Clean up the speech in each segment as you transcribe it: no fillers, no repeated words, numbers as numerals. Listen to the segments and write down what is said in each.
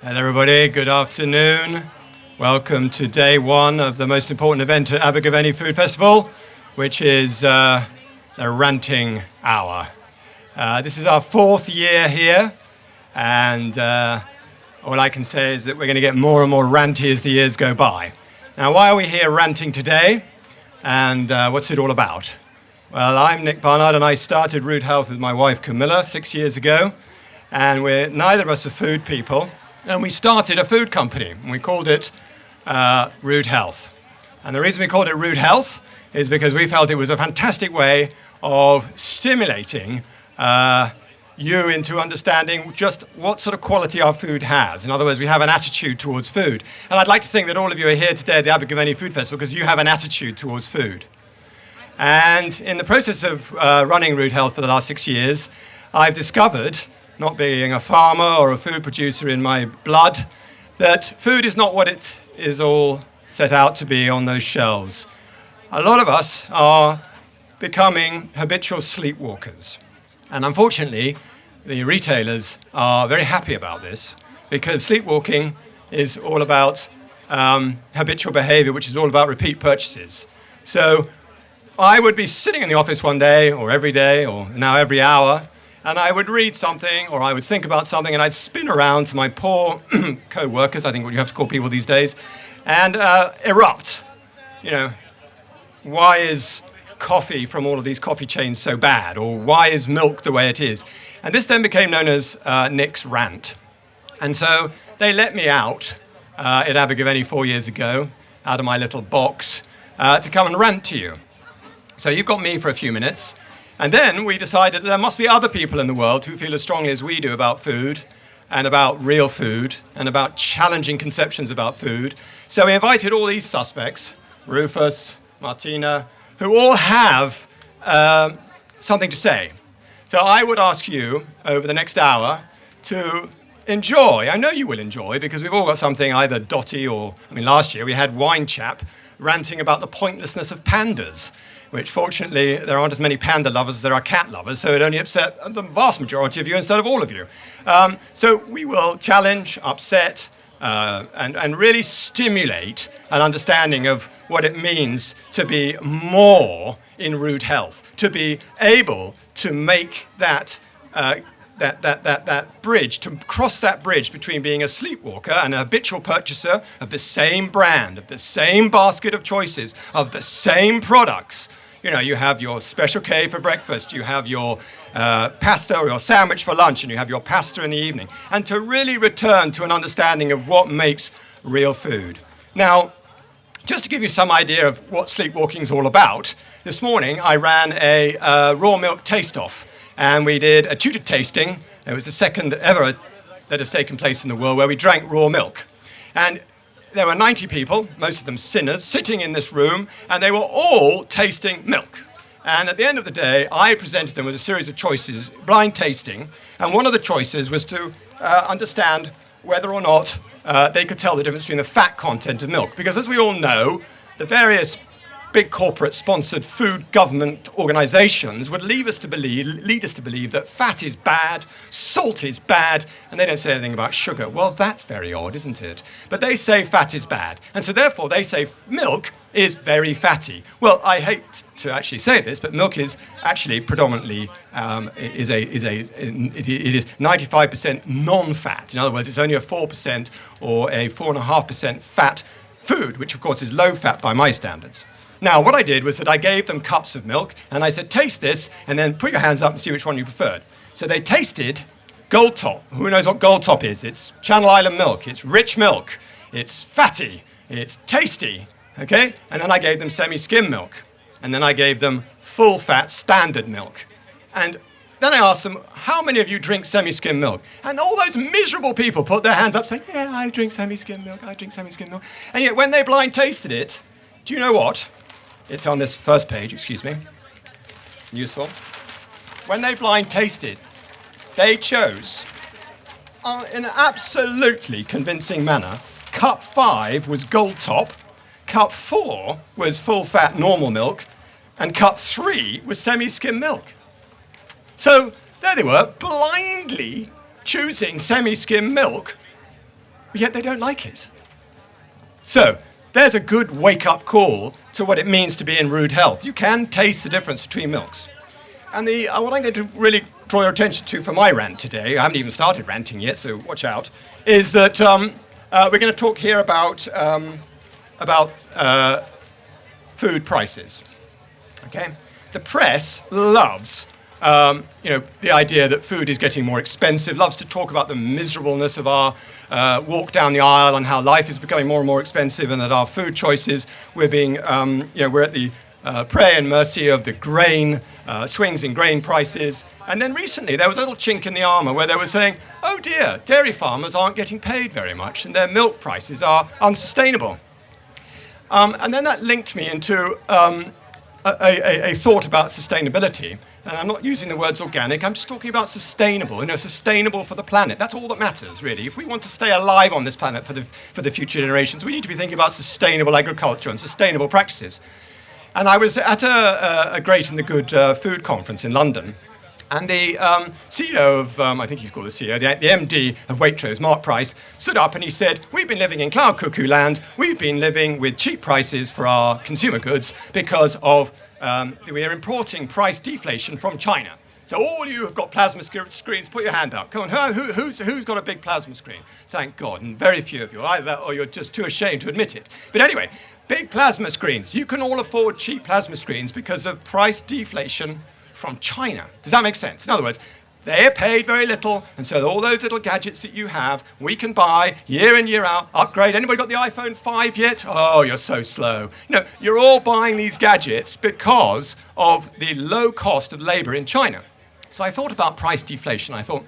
Hello everybody, good afternoon. Welcome to day one of the most important event at Abergavenny Food Festival, which is the Ranting Hour. This is our fourth year here, and all I can say is that we're going to get more and more ranty as the years go by. Now, why are we here ranting today, and what's it all about? Well, I'm Nick Barnard, and I started Root Health with my wife Camilla 6 years ago, and neither of us are food people. And we started a food company, and we called it Root Health. And the reason we called it Root Health is because we felt it was a fantastic way of stimulating you into understanding just what sort of quality our food has. In other words, we have an attitude towards food. And I'd like to think that all of you are here today at the Abergavenny Food Festival because you have an attitude towards food. And in the process of running Root Health for the last 6 years, I've discovered, not being a farmer or a food producer in my blood, that food is not what it is all set out to be on those shelves. A lot of us are becoming habitual sleepwalkers. And unfortunately, the retailers are very happy about this because sleepwalking is all about habitual behavior, which is all about repeat purchases. So I would be sitting in the office one day, or every day, or now every hour, and I would read something, or I would think about something, and I'd spin around to my poor co-workers, I think what you have to call people these days, and erupt. You know, why is coffee from all of these coffee chains so bad? Or why is milk the way it is? And this then became known as Nick's rant. And so they let me out at Abergavenny 4 years ago, out of my little box, to come and rant to you. So you've got me for a few minutes. And then we decided that there must be other people in the world who feel as strongly as we do about food and about real food and about challenging conceptions about food. So we invited all these suspects, Rufus, Martina, who all have something to say. So I would ask you over the next hour to enjoy. I know you will enjoy because we've all got something either dotty or, last year we had Wine Chap ranting about the pointlessness of pandas, which fortunately there aren't as many panda lovers as there are cat lovers, so it only upset the vast majority of you instead of all of you. So we will challenge, upset, and really stimulate an understanding of what it means to be more in root health, to be able to make that bridge, to cross that bridge between being a sleepwalker and a habitual purchaser of the same brand, of the same basket of choices, of the same products. You know, you have your Special K for breakfast, you have your pasta or your sandwich for lunch, and you have your pasta in the evening. And to really return to an understanding of what makes real food. Now, just to give you some idea of what sleepwalking is all about, this morning I ran a raw milk taste-off. And we did a tutored tasting. It was the second ever that has taken place in the world where we drank raw milk. And there were 90 people, most of them sinners, sitting in this room, and they were all tasting milk. And at the end of the day, I presented them with a series of choices, blind tasting, and one of the choices was to understand whether or not they could tell the difference between the fat content of milk. Because as we all know, the various big corporate-sponsored food government organizations would lead us to believe that fat is bad, salt is bad, and they don't say anything about sugar. Well, that's very odd, isn't it? But they say fat is bad, and so therefore they say milk is very fatty. Well, I hate to actually say this, but milk is actually predominantly it is 95% non-fat. In other words, it's only a 4% or a 4.5% fat food, which of course is low fat by my standards. Now, what I did was that I gave them cups of milk, and I said, taste this, and then put your hands up and see which one you preferred. So they tasted Gold Top. Who knows what Gold Top is? It's Channel Island milk. It's rich milk. It's fatty. It's tasty. Okay? And then I gave them semi-skim milk. And then I gave them full-fat standard milk. And then I asked them, how many of you drink semi-skim milk? And all those miserable people put their hands up saying, yeah, I drink semi-skim milk. I drink semi-skim milk. And yet when they blind tasted it, do you know what? It's on this first page, excuse me. Useful. When they blind tasted, they chose, in an absolutely convincing manner, cup 5 was Gold Top, cup 4 was full-fat normal milk, and cup 3 was semi-skim milk. So there they were, blindly choosing semi-skim milk yet they don't like it. So there's a good wake-up call to what it means to be in rude health. You can taste the difference between milks. And what I'm going to really draw your attention to for my rant today, I haven't even started ranting yet, so watch out, is that we're going to talk here about food prices. Okay? The press loves the idea that food is getting more expensive, loves to talk about the miserableness of our walk down the aisle and how life is becoming more and more expensive, and that our food choices, we're at the prey and mercy of the grain, swings in grain prices. And then recently there was a little chink in the armour where they were saying, oh dear, dairy farmers aren't getting paid very much and their milk prices are unsustainable. And then that linked me into a thought about sustainability. And I'm not using the words organic, I'm just talking about sustainable, sustainable for the planet. That's all that matters, really. If we want to stay alive on this planet for the future generations, we need to be thinking about sustainable agriculture and sustainable practices. And I was at a Great and the Good food conference in London, and the CEO of, I think he's called the CEO, the MD of Waitrose, Mark Price, stood up and he said, we've been living in cloud cuckoo land, we've been living with cheap prices for our consumer goods because of we are importing price deflation from China. So all you have got plasma screens, put your hand up. Come on, who's got a big plasma screen? Thank God, and very few of you, either or you're just too ashamed to admit it. But anyway, big plasma screens. You can all afford cheap plasma screens because of price deflation from China. Does that make sense? In other words, they're paid very little, and so all those little gadgets that you have, we can buy year in, year out, upgrade. Anybody got the iPhone 5 yet? Oh, you're so slow. You're all buying these gadgets because of the low cost of labor in China. So I thought about price deflation. I thought,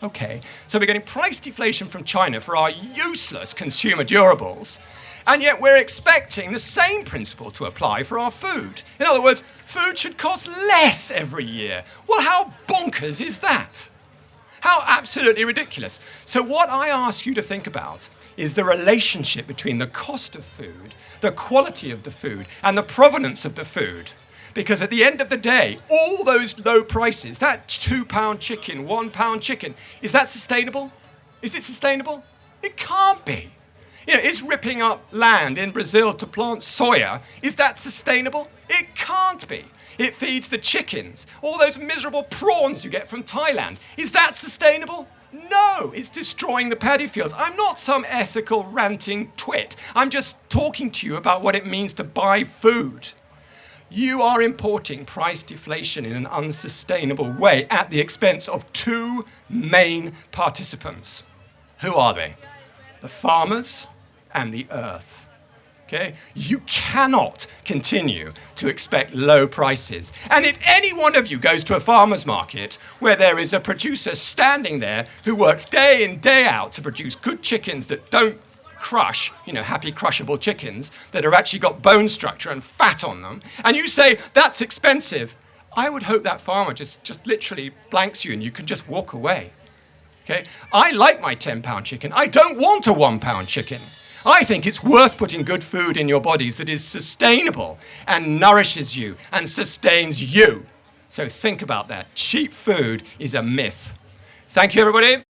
okay. So we're getting price deflation from China for our useless consumer durables, and yet we're expecting the same principle to apply for our food. In other words, food should cost less every year. Well, how bonkers is that? How absolutely ridiculous. So what I ask you to think about is the relationship between the cost of food, the quality of the food, and the provenance of the food. Because at the end of the day, all those low prices, that £2 chicken, £1 chicken, is that sustainable? Is it sustainable? It can't be. Is ripping up land in Brazil to plant soya, is that sustainable? It can't be. It feeds the chickens. All those miserable prawns you get from Thailand, is that sustainable? No, it's destroying the paddy fields. I'm not some ethical ranting twit. I'm just talking to you about what it means to buy food. You are importing price deflation in an unsustainable way at the expense of two main participants. Who are they? The farmers and the earth. Okay? You cannot continue to expect low prices. And if any one of you goes to a farmer's market where there is a producer standing there who works day in, day out to produce good chickens that don't crush, happy crushable chickens that have actually got bone structure and fat on them, and you say, that's expensive, I would hope that farmer just literally blanks you and you can just walk away. Okay? I like my £10 chicken. I don't want a £1 chicken. I think it's worth putting good food in your bodies that is sustainable and nourishes you and sustains you. So think about that. Cheap food is a myth. Thank you, everybody.